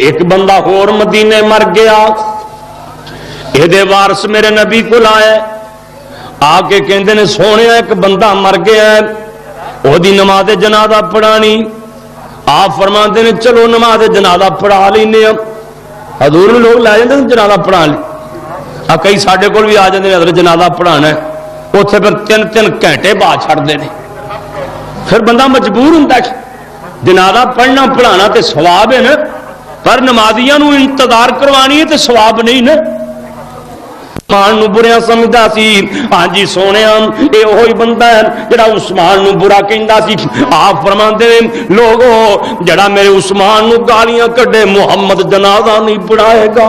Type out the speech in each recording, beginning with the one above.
ایک بندہ ہور مدینے مر گیا، یہ وارث میرے نبی کو آئے، آ کے کہندے نے سونے ایک بندہ مر گیا ہے، وہ دی نماز جنازہ پڑھانی۔ آپ فرماتے ہیں چلو نماز جنازہ پڑھا لینے، حضور لوگ لے جاتے ہیں جنازہ پڑھا لی، کئی ساڈے کول بھی آ جاتے ہیں حضرت جنازہ پڑھانا ہے، اتنے پھر 3-3 گھنٹے بعد چھڑتے ہیں، پھر بندہ مجبور ہوتا ہے جنازہ پڑھنا پڑھانا تے ثواب ہے نا، پر نمازیاں نو انتظار کروانی ہے تے ثواب نہیں نا۔ عثمان نو بریا سمجھدا سی، ہاں جی سونیا اے وہی بندہ ہے جڑا عثمان نو برا کہندا سی۔ آپ فرماندے نے لوگو جڑا میرے عثمان نو گالیاں کڈے محمد جنازہ نہیں پڑھائے گا۔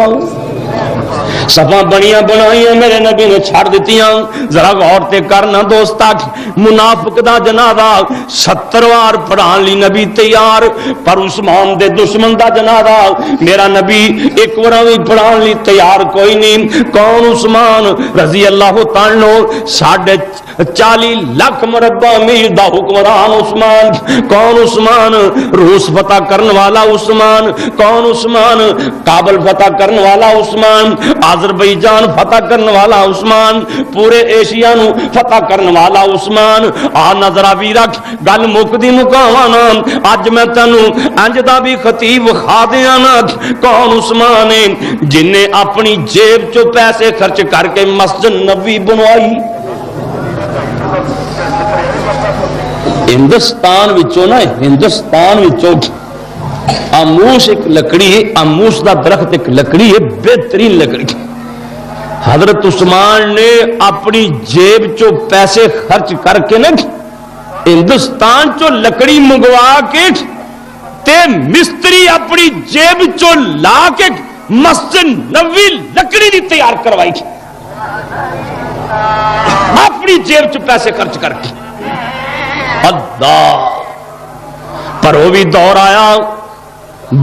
صفاں بنیاں بنائیاں میرے نبی نے چھڑ دتیاں، ذرا غور تے کرنا دوستا، منافق دا جنازہ 70 وار پڑھان لی نبی تیار، پر عثمان دے دشمن دا جنازہ میرا نبی ایک وار بھی پڑھان لی تیار کوئی نہیں۔ کون؟ عثمان رضی اللہ تعالی عنہ، 40 لاکھ مربع میل دا حکمران عثمان۔ کون عثمان؟ روس فتح کرنے والا عثمان۔ کون عثمان؟ کابل فتح کرنے والا عثمان، آذربائیجان فتح کرنے والا عثمان، پورے ایشیا نو فتح کرنے والا عثمان۔ آ نظرہ بھی رکھ گل مکدی مکاوانا، اج میں تینوں انج دا بھی خطیب کھا دیاں نا۔ کون عثمان ہے جن نے اپنی جیب چو پیسے خرچ کر کے مسجد نبوی بنوائی؟ ہندوستان وچوں نا، ہندوستان وچوں آموس ایک لکڑی ہے، آموس دا درخت ایک لکڑی ہے، بہترین لکڑی۔ حضرت عثمان نے اپنی جیب چو پیسے خرچ کر کے نا ہندوستان چو لکڑی منگوا کے تے مستری اپنی جیب چو لا کے مسجد نبوی لکڑی دی تیار کروائی، اپنی جیب چو پیسے خرچ کر کے۔ اللہ پر وہ بھی دور آیا،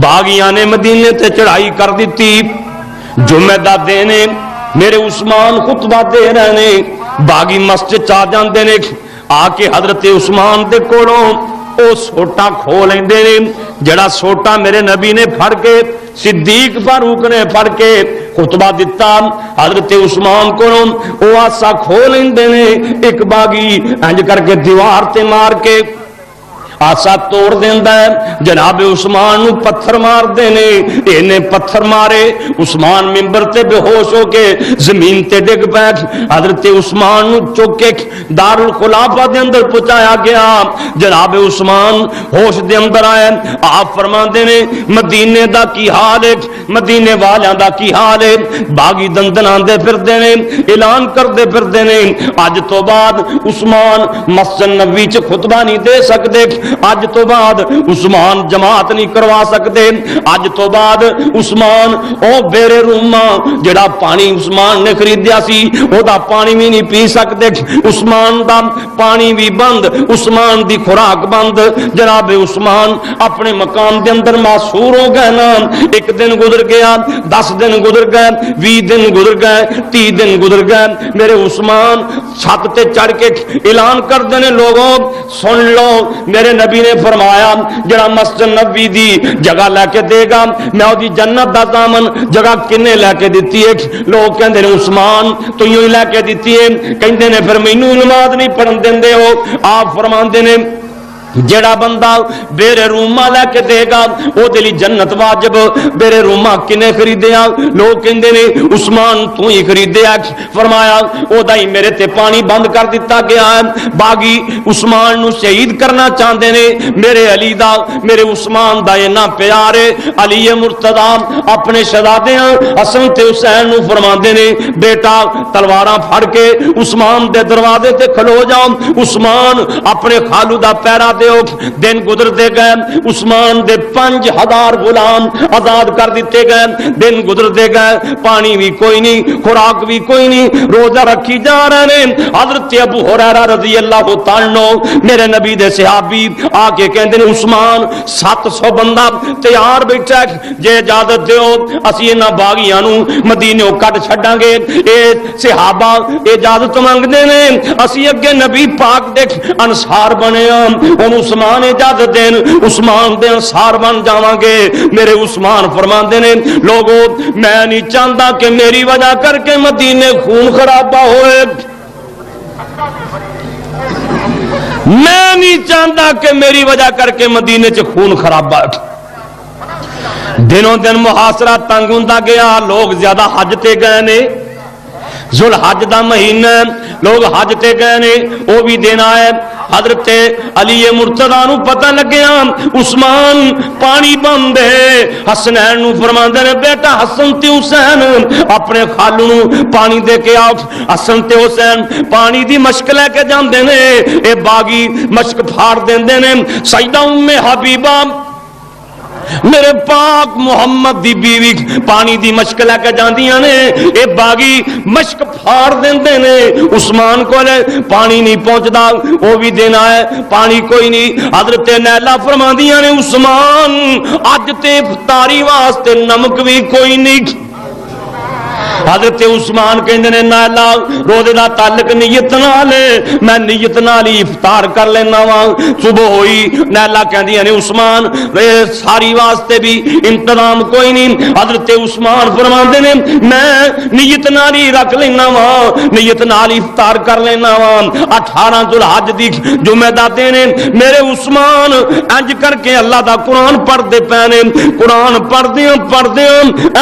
باغیاں نے مدینے تے چڑھائی کر دیتی، جمعہ دا دینے میرے عثمان خطبہ دے رہنے، باغی مسجد چاہ جاندے نے، آ کے حضرت عثمان دے کولوں او سوٹا کھو لیندے نے، جڑا سوٹا میرے نبی نے پھڑ کے صدیق فاروق نے پھڑ کے خطبہ دیتا، حضرت عثمان کولوں او آسا کھو لیندے نے، ایک باغی انج کر کے دیوار تے مار کے آسا توڑ دیندا ہے، جناب عثمان نو پتھر مار دینے، اینے پتھر مارے، عثمان منبر تے بے ہوش ہو کے زمین تے ڈگ پے، حضرت عثمان نو چک کے دار الخلافہ دے اندر پہنچایا گیا، جناب عثمان ہوش دے اندر آئے، آپ فرماندے نے مدینے دا کی حال ہے، مدینے والیاں دا کی حال ہے، باغی دندناں دے پھردے نے، اعلان کردے پھردے نے، اج تو بعد عثمان مسجد نبوی چ خطبہ نہیں دے سکدے، اج تو بعد عثمان جماعت نہیں کروا سکتے، اج تو بعد عثمان او بیر روما جڑا پانی عثمان نے خریدیا سی او دا پانی بھی نہیں پی سکتے، عثمان دا پانی بھی بند، عثمان دی خوراک بند، جناب عثمان اپنے مقام دے اندر معصور ہو گئے نا۔ ایک دن گزر گیا، 10 دن گزر گئے، 20 دن گزر گئے، 30 دن گزر گئے، میرے عثمان چھت تے چڑھ کے اعلان کر دینے لوگوں سن لو، میرے نبی نے فرمایا جڑا مسجد نبوی دی جگہ لے کے دے گا میں دی جنت دا دامن جگہ کنے لے کے دیتی ہے؟ لوگ کہندے نے عثمان تو یوں ہی لے کے دیتی ہے، کہندے نے پھر مینوں نماز نہیں پڑھن دیندے ہو۔ آپ فرماندے نے جڑا بندہ بیر روما لے کے دے گا او دلی جنت واجب، بیر روما کنے خریدیا؟ لوگ کہندے نے عثمان تو ہی خریدیا، فرمایا او دا ہی میرے تے پانی بند کر دیتا گیا ہے۔ باغی عثمان نو شہید کرنا چاہندے نے، میرے علی دا میرے عثمان دا اینا پیار ہے، علی مرتضی اپنے شہزادیاں حسن تے حسین نو فرماندے نے بیٹا تلواراں پھڑ کے عثمان دے دروازے تے کھلو جاؤ، عثمان اپنے خالو دا پیرا دے۔ دن گزر دے گئے، عثمان دے 5000 غلام آزاد کر دیتے گئے، دن گزر دے گئے، پانی بھی کوئی نہیں، خوراک بھی کوئی نہیں، روزہ رکھی جا رہے ہیں۔ حضرت ابو ہریرہ رضی اللہ تعالی عنہ میرے نبی دے صحابی آ کے کہندے نے عثمان 700 بندہ تیار بیٹھا ہے، جے اجازت دیو اسی انہاں باغیاں نو مدینوں کٹ چھڈاں گے۔ اے صحابہ اجازت منگدے نے، اسی اگے نبی پاک دے انصار بنے ہاں، ہن عثمان اجازت دین عثمان دے انصار بن جاواں گے۔ میرے عثمان فرماندے نے لوگو میں نہیں چاہتا کہ میری وجہ کر کے مدینے خون خرابہ ہوئے، میں نہیں چاہتا کہ میری وجہ کر کے مدینے چ خون خرابہ۔ دنوں دن محاصرہ تنگ ہوندا گیا، لوگ زیادہ حج تے گئے نے، ذوال حج دا مہینہ لوگ حج تے گئے نے، وہ بھی دن آئے۔ حضرت علی مرتضیٰ نو پتہ لگیا عثمان پانی بند ہے، حسنین نو فرماندے نے بیٹا حسن تے حسین اپنے خالو نو پانی دے کے آؤ۔ حسن تے حسین پانی دی مشک لے کے جاندے نے، اے باغی مشک پھاڑ دیندے نے۔ سیدہ ام حبیبہ میرے پاک محمد دی بیوی پانی دی مشک لے کے جاندیاں نے، اے باغی مشک پھاڑ دیندے نے۔ عثمان کو پانی نہیں پہنچدا، وہ بھی دن آئے پانی کوئی نہیں۔ حضرت نیلا فرماندیاں نے عثمان اج تے افطاری واسطے نمک بھی کوئی نہیں۔ حضرت عثمان کہندے نے نیلا روزے دا تعلق نیت نال ہے، میں نیت نال ہی افطار کر لینا وا۔ صبح ہوئی نیلا کہندیاں نے عثمان ساری واسطے بھی انتظام کوئی نہیں۔ حضرت عثمان فرماندے نے میں نیت نال ہی رکھ لینا وا، نیت نال ہی افطار کر لینا وا۔ 18 ذوالحج دی جمعہ دا دن میرے عثمان انج کر کے اللہ دا قرآن پڑھدے پے نے، قرآن پڑھدیاں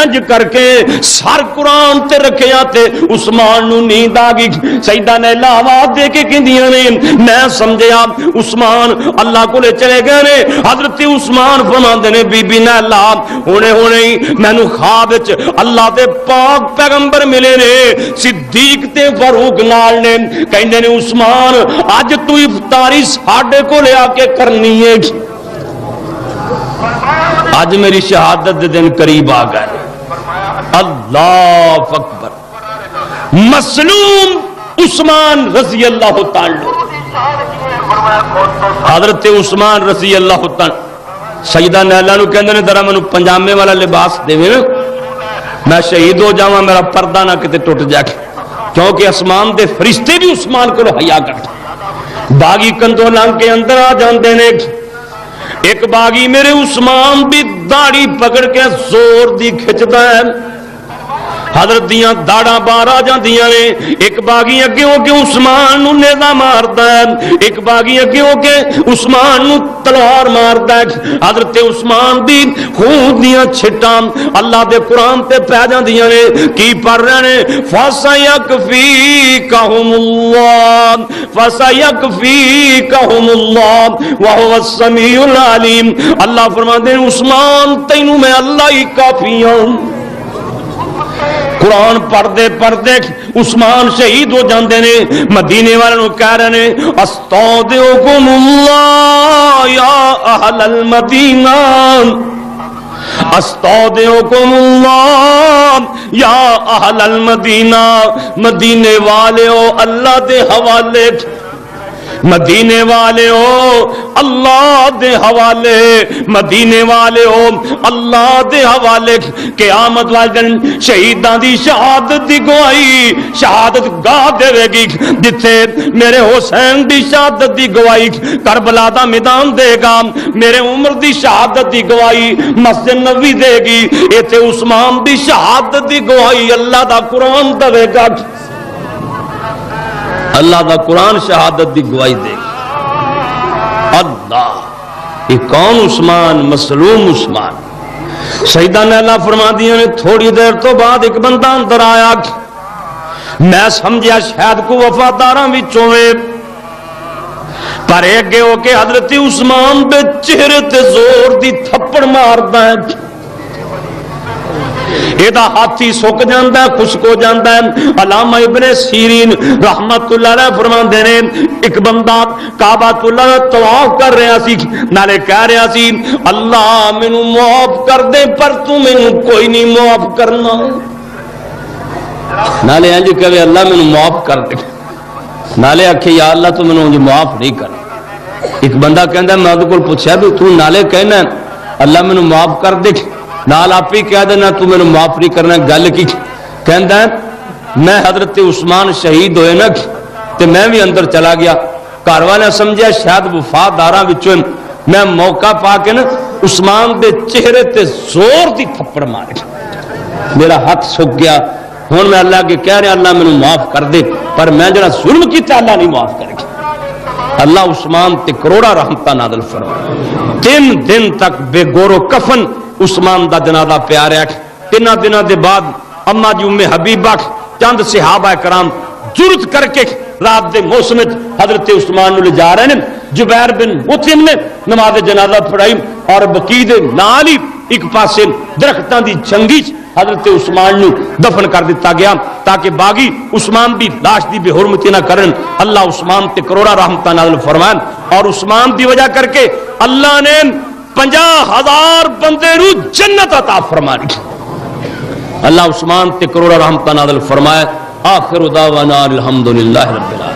انج کر کے سر قرآن تے رکھیا تے عثمان نو نیند آ گئی۔ سیدہ نے آواز دے کے کہندیاں نے میں سمجھیا عثمان اللہ کو لے چلے گئے نے۔ حضرت عثمان فرماندے نے بی بی نیلا ہونے ہی مینوں خواب وچ اللہ دے پاک پیغمبر ملے نے، صدیق تے فاروق نال نے، کہندے نے عثمان اج تو افطاری ساڈے کو لے آ کے کرنی ہے، اج میری شہادت دے دن قریب آ گئے۔ اللہ اکبر، مسلوم عثمان رضی اللہ تعالی، حضرت عثمان رضی اللہ تعالی سیدہ نیلا نو کہندے نے ذرا مینوں پنجامے والا لباس دیویں نا، میں شہید ہو جاواں، میرا پردہ نہ کتے ٹوٹ جائے، کیونکہ آسمان دے فرشتے بھی عثمان کو حیا کرتے۔ باغی کندھوں لنگ کے اندر آ جاندے نے، ایک باغی میرے عثمان دی داڑھی پکڑ کے زور دی کھچدا ہے، حضرت دیاں داڑاں باہر آ جاندیاں نے۔ ایک باغی اگے ہو کے عثمان نو نیزہ ماردا ہے، ایک باغی اگے ہو کے عثمان نو تلوار ماردا ہے۔ حضرت عثمان دی خون دیاں چھٹاں اللہ دے قرآن تے پہ جاندیاں نے، کی پڑھ رہے نے فَسَيَكْفِيكَهُمُ اللَّهُ فَسَيَكْفِيكَهُمُ اللَّهُ وَهُوَ السَّمِيعُ الْعَلِيمُ۔ اللہ فرماندے ہیں عثمان تینوں میں اللہ ہی کافی ہوں۔ قرآن پڑھدے عثمان شہید ہو جاندے نے، مدینے والوں کہہ رہے ہیں استودعکم اللہ یا اہل المدینہ، استودعکم اللہ یا اہل المدینہ، مدینے والے ہو اللہ دے حوالے، مدینے والے ہو اللہ دے حوالے، مدینے والے ہو اللہ دے حوالے۔ قیامت والے دن شہیداں دی شہادت دی گواہی شہادت گاہ دے گی، جتھے میرے حسین دی شہادت دی گواہی کربلا دا میدان دے گا، میرے عمر دی شہادت دی گواہی مسجد نبوی دے گی، ایتھے عثمان دی شہادت دی گواہی اللہ دا قرآن دے گا، اللہ دا قرآن شہادت دی گواہی دے گا۔ اللہ یہ کون عثمان؟ مسلوم عثمان۔ سیدہ نیلا فرما دیا نے تھوڑی دیر تو بعد ایک بندہ اندر آیا، میں سمجھیا شاید کو وفاداراں وچوں ہے، پر اگے ہو کے حضرت عثمان دے چہرے تے زور دی تھپڑ ماردا ہے، ایدہ ہاتھی سک جاندہ ہے، خشک ہو جاندہ ہے۔ علامہ ابن سیرین رحمت اللہ علیہ فرمان دینے ایک بندہ کعبۃ اللہ طواف کر رہا سی، نالے کہہ رہا سی اللہ مینوں معاف کر دے پر تو مینوں کوئی نہیں معاف کرنا، نالے انج کہے اللہ مینوں معاف کر دے، نالے آکھے یا اللہ تو مینوں معاف نہیں کرنا۔ ایک بندہ کہندا میں اودے کول پوچھیا بھی تو نالے کہنا اللہ مینوں معاف کر دے، نال آپ ہی کہہ دینا تو میرے معاف نہیں کرنا، گل کی کہندا ہے میں حضرت عثمان شہید ہوئے نا تے میں بھی اندر چلا گیا، گھر والے سمجھا شاید وفاداراں وچوں میں موقع پا کے نا عثمان دے چہرے تے زور دی تھپڑ مارے، میرا ہاتھ سک گیا. ہوں میں اللہ کے کہہ رہا اللہ مینوں معاف کر دے، پر میں جڑا ظلم کیتا اللہ نہیں معاف کرے گا. اللہ عثمان تے کروڑا رحمتہ نازل فرمائے. 3 دن تک بے گور و کفن عثمان دا جنازہ پیا رہا. 3 دنوں دے بعد اما جی ام حبیبہ چند صحابہ کرام جرت کر کے رات دے موسم حضرت عثمان نو لے جا رہے ہیں. جبیر بن مطعم نے نماز جنازہ پڑھائی اور بقیع دے نال ہی ایک پاسے درختاں دی چنگی حضرت عثمان نو دفن کر دیتا گیا تاکہ باغی عثمان دی لاش دی بے حرمتی نہ کرن. اللہ عثمان تے کروڑا رحمتہ نازل فرمائن اور عثمان دی وجہ کر کے اللہ نے 50,000 بندے نو جنت عطا فرمائی. اللہ عثمان تے کروڑا رحمتہ نازل فرمائے. آخر دعوانا الحمدللہ رب العالمین.